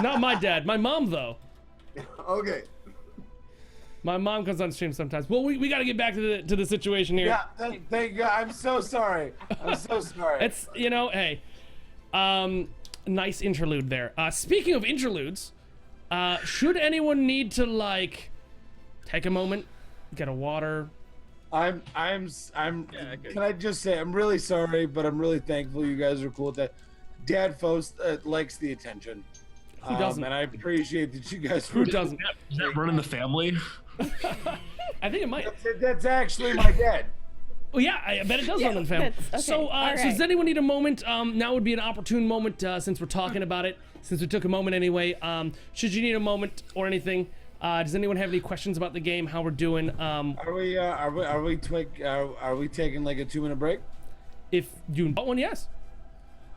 Not my dad. My mom, though. Okay. My mom comes on stream sometimes. Well, we got to get back to the situation here. Yeah, thank God. I'm so sorry. I'm so sorry. It's, hey. Nice interlude there. Speaking of interludes, should anyone need to, like, take a moment, get a water? Can I just say, I'm really sorry, but I'm really thankful you guys are cool with that. Dad Faust likes the attention. Who doesn't? And I appreciate that you guys. Who doesn't? Is that running the family? I think it might. That's actually my dad. Well, yeah, I bet it does run in the family. Okay, So does anyone need a moment? Now would be an opportune moment since we're talking about it. Since we took a moment anyway. Should you need a moment or anything? Does anyone have any questions about the game? How we're doing? Are we taking like a 2-minute break? If you want one, yes.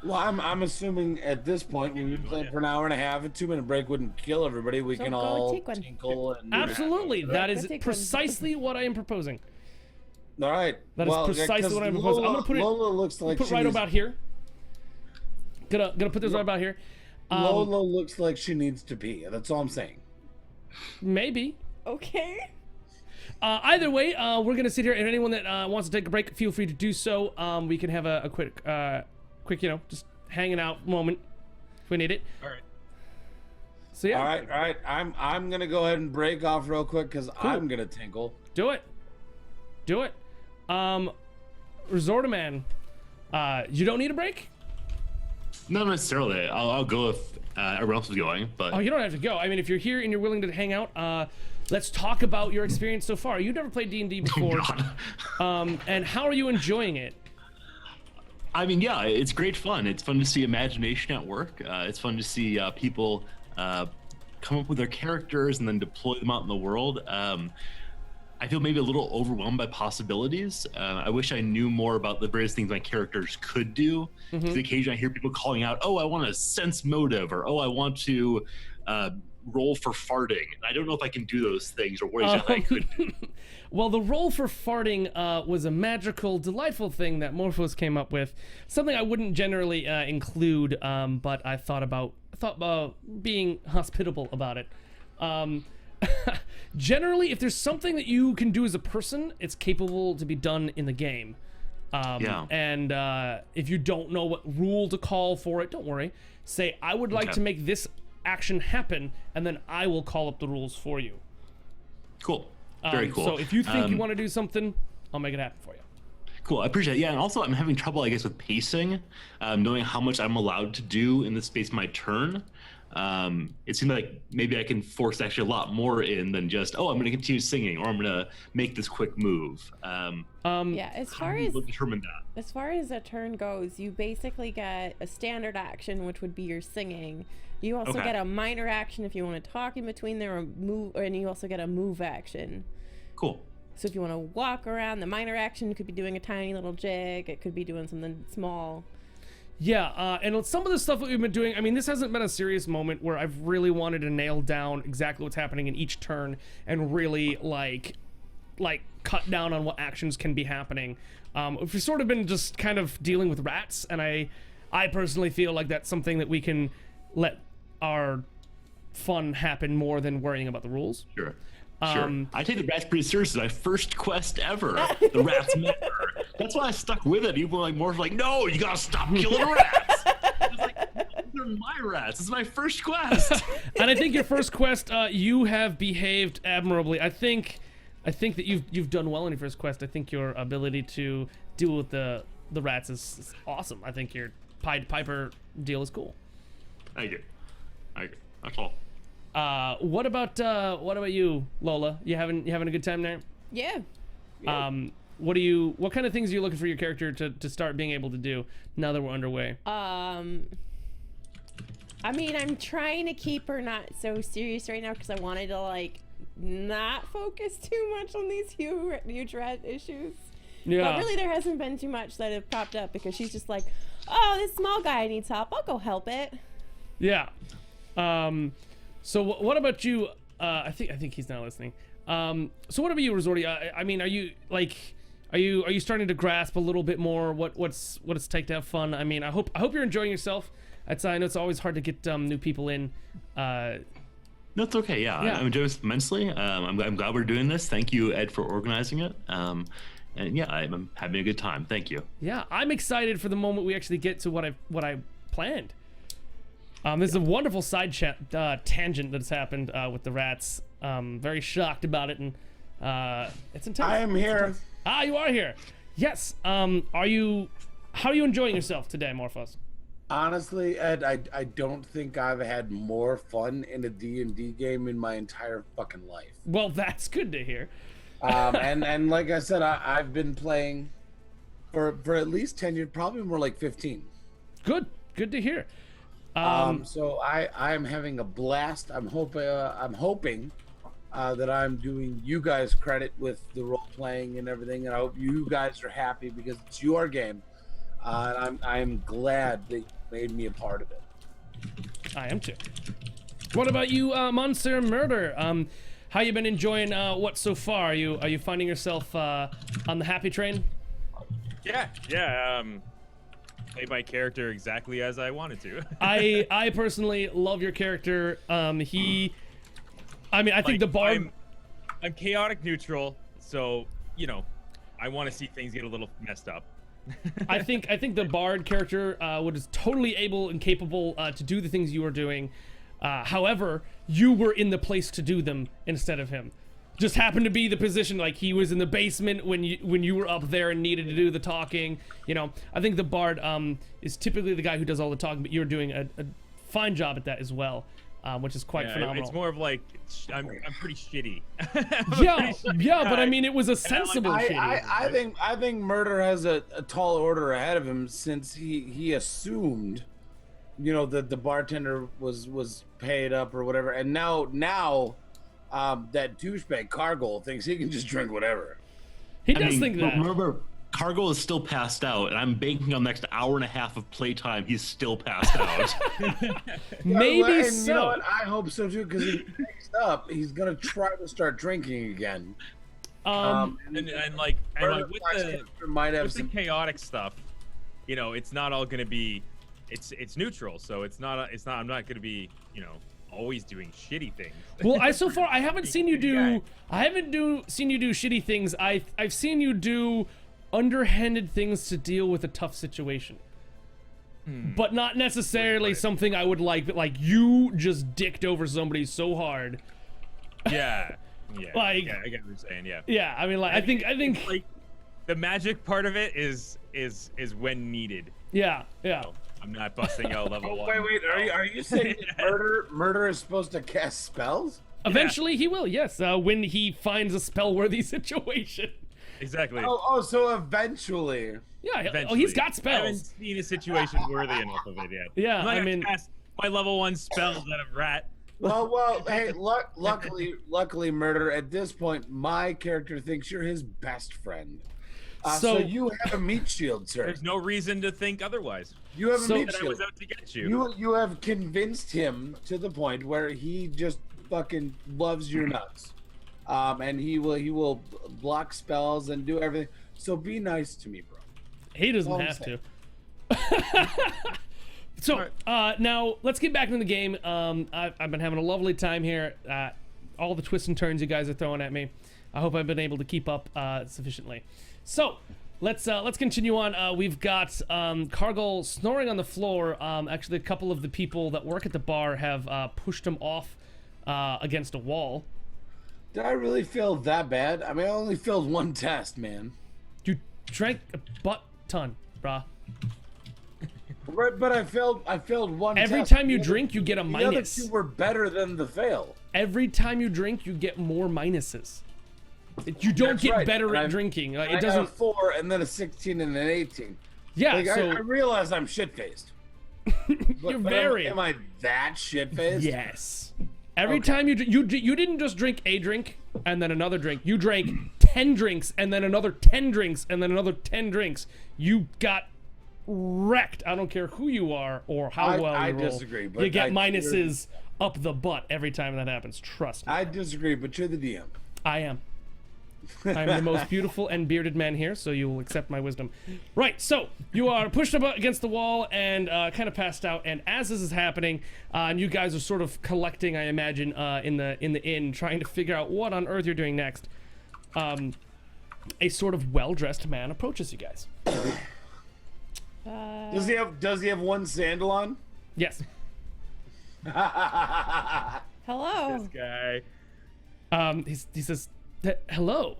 Well, I'm assuming at this point when you're playing for an hour and a half, a 2-minute break wouldn't kill everybody. We can all tinkle and absolutely. That is precisely what I am proposing. All right. That is precisely what I'm proposing. I'm gonna put it. Lola looks like put right about here. Gonna put this right about here. Lola looks like she needs to pee. That's all I'm saying. Maybe. Okay. Either way, we're gonna sit here, and anyone that wants to take a break, feel free to do so. We can have a quick, just hanging out moment if we need it. All right. So yeah. All right. I'm gonna go ahead and break off real quick because Cool. I'm gonna tinkle. Do it. Resorta Man, you don't need a break? Not necessarily. I'll go if everyone else is going, but... Oh, you don't have to go. I mean, if you're here and you're willing to hang out, let's talk about your experience so far. You've never played D&D before. And how are you enjoying it? I mean, yeah, it's great fun. It's fun to see imagination at work. It's fun to see people come up with their characters and then deploy them out in the world. I feel maybe a little overwhelmed by possibilities. I wish I knew more about the various things my characters could do. Because occasionally I hear people calling out, oh, I want to sense motive, or oh, I want to roll for farting. And I don't know if I can do those things or ways that I could do. Well, the roll for farting was a magical, delightful thing that Morphos came up with. Something I wouldn't generally include, but I thought about being hospitable about it. Generally, if there's something that you can do as a person, it's capable to be done in the game. And if you don't know what rule to call for it, don't worry. Say, I would like to make this action happen, and then I will call up the rules for you. Cool. Very cool. So if you think you want to do something, I'll make it happen for you. Cool, I appreciate it. Yeah, and also I'm having trouble, I guess, with pacing, knowing how much I'm allowed to do in the space of my turn. It seems like maybe I can force actually a lot more in than just, oh, I'm going to continue singing, or I'm going to make this quick move. Yeah, as far as determine that. As far as a turn goes, you basically get a standard action, which would be your singing. You also get a minor action if you want to talk in between there, or move, and you also get a move action. Cool. So if you want to walk around, the minor action could be doing a tiny little jig. It could be doing something small. Yeah, and some of the stuff that we've been doing, I mean, this hasn't been a serious moment where I've really wanted to nail down exactly what's happening in each turn and really, like cut down on what actions can be happening. We've sort of been just kind of dealing with rats, and I personally feel like that's something that we can let our fun happen more than worrying about the rules. Sure. Sure. I take the rats pretty seriously. My first quest ever, the rats matter. That's why I stuck with it. Even like more like, no, you gotta stop killing rats. I was like, they're my rats. This is my first quest. And I think your first quest, you have behaved admirably. I think that you've done well in your first quest. I think your ability to deal with the rats is awesome. I think your Pied Piper deal is cool. Thank you. That's all. What about you, Lola? You having a good time there? Yeah. What kind of things are you looking for your character to start being able to do now that we're underway? I mean, I'm trying to keep her not so serious right now because I wanted to like not focus too much on these huge rat issues. Yeah. But really, there hasn't been too much that have popped up because she's just like, oh, this small guy needs help. I'll go help it. Yeah. So what about you? I think he's not listening. So what about you, Resorti? I mean, are you starting to grasp a little bit more what it's take to have fun? I mean, I hope you're enjoying yourself. I know it's always hard to get new people in. No, it's okay. Yeah, Yeah. I'm enjoying this immensely. I'm glad we're doing this. Thank you, Ed, for organizing it. And yeah, I'm having a good time. Thank you. Yeah, I'm excited for the moment we actually get to what I planned. There's a wonderful side tangent that's happened with the rats. Very shocked about it, and it's intense. I am here. Ah, you are here. Yes. How are you enjoying yourself today, Morphos? Honestly, Ed, I don't think I've had more fun in a D&D game in my entire fucking life. Well, that's good to hear. And like I said, I've been playing for at least 10 years, probably more like 15. Good to hear. So I'm having a blast. I'm hoping that I'm doing you guys credit with the role playing and everything, and I hope you guys are happy because it's your game. And I'm glad that you made me a part of it. I am too. What about you, Monster Murder? How you been enjoying what so far? Are you finding yourself on the happy train? Yeah. Played my character exactly as I wanted to. I personally love your character. I think the bard. I'm chaotic neutral, so I want to see things get a little messed up. I think the bard character was totally able and capable to do the things you were doing. However, you were in the place to do them instead of him. Just happened to be the position, like he was in the basement when you were up there and needed to do the talking. I think the bard is typically the guy who does all the talking, but you're doing a fine job at that as well, which is quite phenomenal. It's more of like I'm pretty shitty. But I mean, it was a sensible shitty. I think Murder has a tall order ahead of him since he assumed, that the bartender was paid up or whatever, and now. That douchebag Cargill thinks he can just drink whatever. He does think that. Remember, Cargill is still passed out, and I'm banking on the next hour and a half of playtime. He's still passed out. Maybe so. You know what? I hope so too, because if he wakes up, he's gonna try to start drinking again. And with the chaotic stuff, it's not all gonna be. It's neutral, so it's not. I'm not gonna be. Always doing shitty things. Well, I haven't seen you do shitty things. I've seen you do underhanded things to deal with a tough situation. But not necessarily something I would like, but like you just dicked over somebody so hard. Yeah. I get what you're saying, yeah. Yeah, I mean, like I think like the magic part of it is when needed. Yeah. So, I'm not busting out level 1. Wait. Are you saying murder is supposed to cast spells? Eventually he will, yes. When he finds a spell-worthy situation. Exactly. So eventually. Yeah. Eventually. Oh, he's got I spells. haven't seen a situation worthy enough of it yet. Yeah, I'm not gonna cast my level 1 spells out of rat. Well. Hey, luckily, Murder. At this point, my character thinks you're his best friend. So you have a meat shield, sir. There's no reason to think otherwise. You have a meat shield. I was out to get you. You have convinced him to the point where he just fucking loves your nuts, and he will block spells and do everything. So be nice to me, bro. He doesn't have to. So now let's get back into the game. I've been having a lovely time here. All the twists and turns you guys are throwing at me. I hope I've been able to keep up sufficiently. So let's continue on. We've got Cargill snoring on the floor. Actually, a couple of the people that work at the bar have pushed him off against a wall. Did I really fail that bad? I mean, I only failed one test, man. You drank a butt ton, brah. Right, but I failed one test. Every time you drink, you get a minus. The other two were better than the fail. Every time you drink, you get more minuses. You don't get better at drinking. Like, it doesn't. I got a 4 and then a 16 and an 18. Yeah, like, so I realize I'm shit-faced. You're very. Am I that shit-faced? Yes. Every time you didn't just drink a drink and then another drink. You drank 10 drinks and then another 10 drinks and then another 10 drinks. You got wrecked. I don't care who you are or how well you roll. I disagree. But you get minuses up the butt every time that happens. Trust me. I disagree, but you're the DM. I am. I'm the most beautiful and bearded man here, so you will accept my wisdom. Right, so you are pushed up against the wall and kind of passed out. And as this is happening, and you guys are sort of collecting, I imagine, in the inn, trying to figure out what on earth you're doing next. A sort of well-dressed man approaches you guys. Does he have one sandal on? Yes. Hello. This guy. He says, "Hello.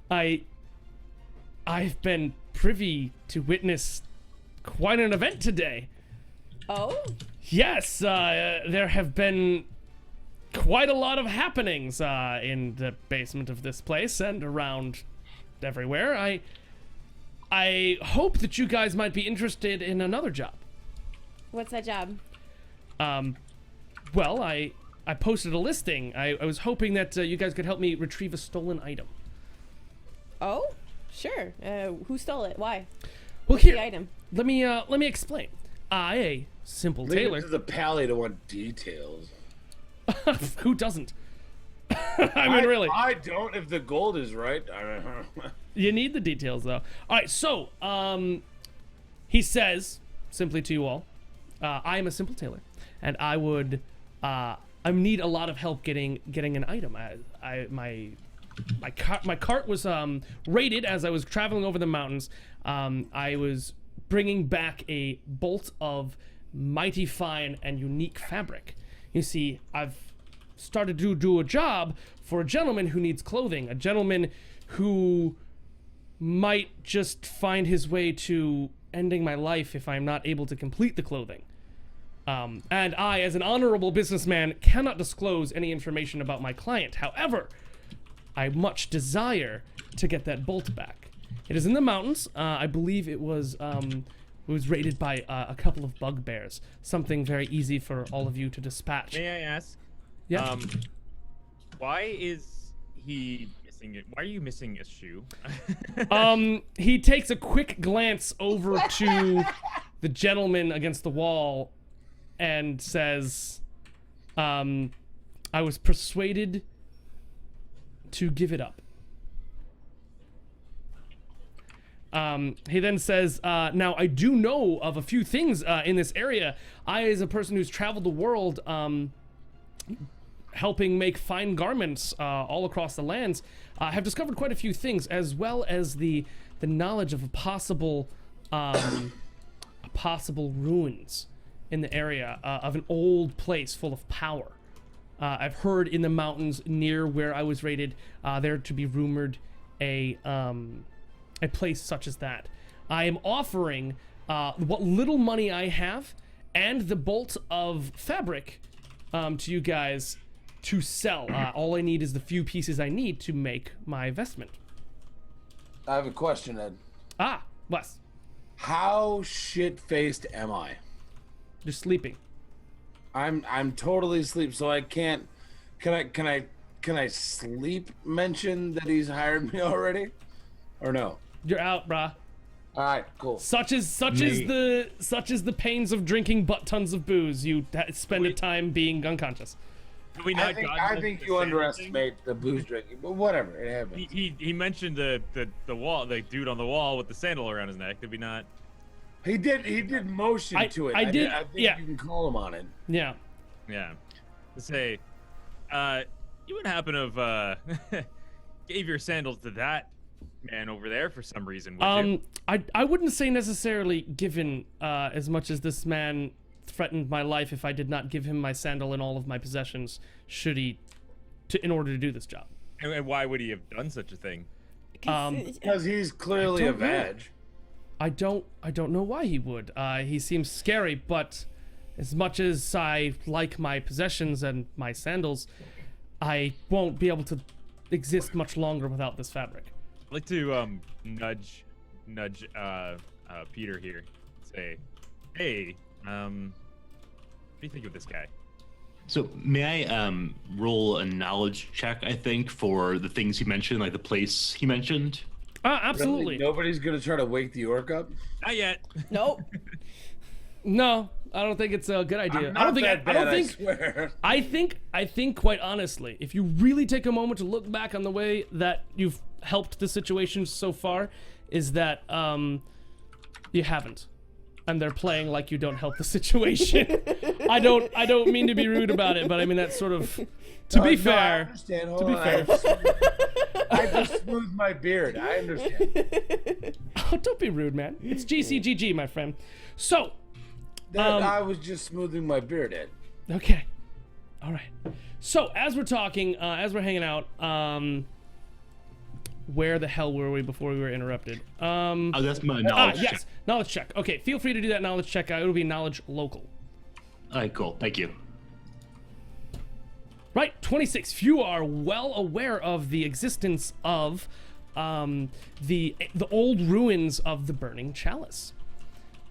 I've been privy to witness quite an event today. Oh? Yes, there have been quite a lot of happenings in the basement of this place and around everywhere. I hope that you guys might be interested in another job." What's that job? Well, I posted a listing. I was hoping that you guys could help me retrieve a stolen item. Oh? Sure. Who stole it? Why? Well, What's here, the item? let me explain. I, a simple Leave tailor. it to the pally to want details. Who doesn't? I mean, really. I don't. If the gold is right. You need the details, though. All right, so he says simply to you all, I am a simple tailor, and I would I need a lot of help getting an item. My cart was raided as I was traveling over the mountains. I was bringing back a bolt of mighty fine and unique fabric. You see, I've started to do a job for a gentleman who needs clothing, a gentleman who might just find his way to ending my life if I'm not able to complete the clothing. And I, as an honorable businessman, cannot disclose any information about my client. However, I much desire to get that bolt back. It is in the mountains. I believe it was raided by a couple of bugbears. Something very easy for all of you to dispatch. May I ask? Yeah. Why is he missing it? Why are you missing a shoe? He takes a quick glance over to the gentleman against the wall and says, I was persuaded to give it up. He then says, now I do know of a few things in this area. I, as a person who's traveled the world, helping make fine garments all across the lands, have discovered quite a few things, as well as the knowledge of a possible ruins in the area of an old place full of power. I've heard in the mountains near where I was raided, there to be rumored a place such as that. I am offering what little money I have and the bolt of fabric to you guys to sell. All I need is the few pieces I need to make my vestment. I have a question, Ed. Wes. How shit-faced am I? Just sleeping. I'm totally asleep, so I can't. Can I sleep mention that he's hired me already, or no? You're out, brah. All right, cool. Such is the pains of drinking butt tons of booze. You spend a time being unconscious. Have we not I think you underestimate the booze drinking, but whatever, it happens. He mentioned the wall, the dude on the wall with the sandal around his neck. Did we not? He did motion to it. I think you can call him on it. Yeah. Yeah. Let's say, you would happen to have gave your sandals to that man over there for some reason, would you? I wouldn't say necessarily given as much as this man threatened my life if I did not give him my sandal and all of my possessions in order to do this job. And why would he have done such a thing? Because he's clearly a vag. I don't know why he would. He seems scary, but as much as I like my possessions and my sandals, I won't be able to exist much longer without this fabric. I'd like to nudge Peter here. Say, hey, what do you think of this guy? So may I roll a knowledge check, I think, for the things he mentioned, like the place he mentioned? Absolutely. Really, nobody's gonna try to wake the orc up. Not yet. Nope. No, I don't think it's a good idea. I'm I don't not think. that I don't bad, think. swear. I think, quite honestly, if you really take a moment to look back on the way that you've helped the situation so far, is that you haven't, and they're playing like you don't help the situation. I don't mean to be rude about it, but I mean that's sort of. To be fair. I understand. To be fair. I just smoothed my beard. I understand. Oh, don't be rude, man. It's GCGG, my friend. So. I was just smoothing my beard, Ed. Okay. All right. So as we're talking, as we're hanging out, where the hell were we before we were interrupted? Oh, that's my knowledge check. Yes, knowledge check. Okay, feel free to do that knowledge check. It'll be knowledge local. All right, cool. Thank you. Right, 26. You are well aware of the existence of the old ruins of the Burning Chalice.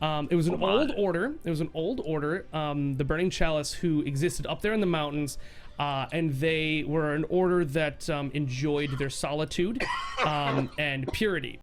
It was an old order. It was an old order, the Burning Chalice, who existed up there in the mountains, and they were an order that enjoyed their solitude and purity.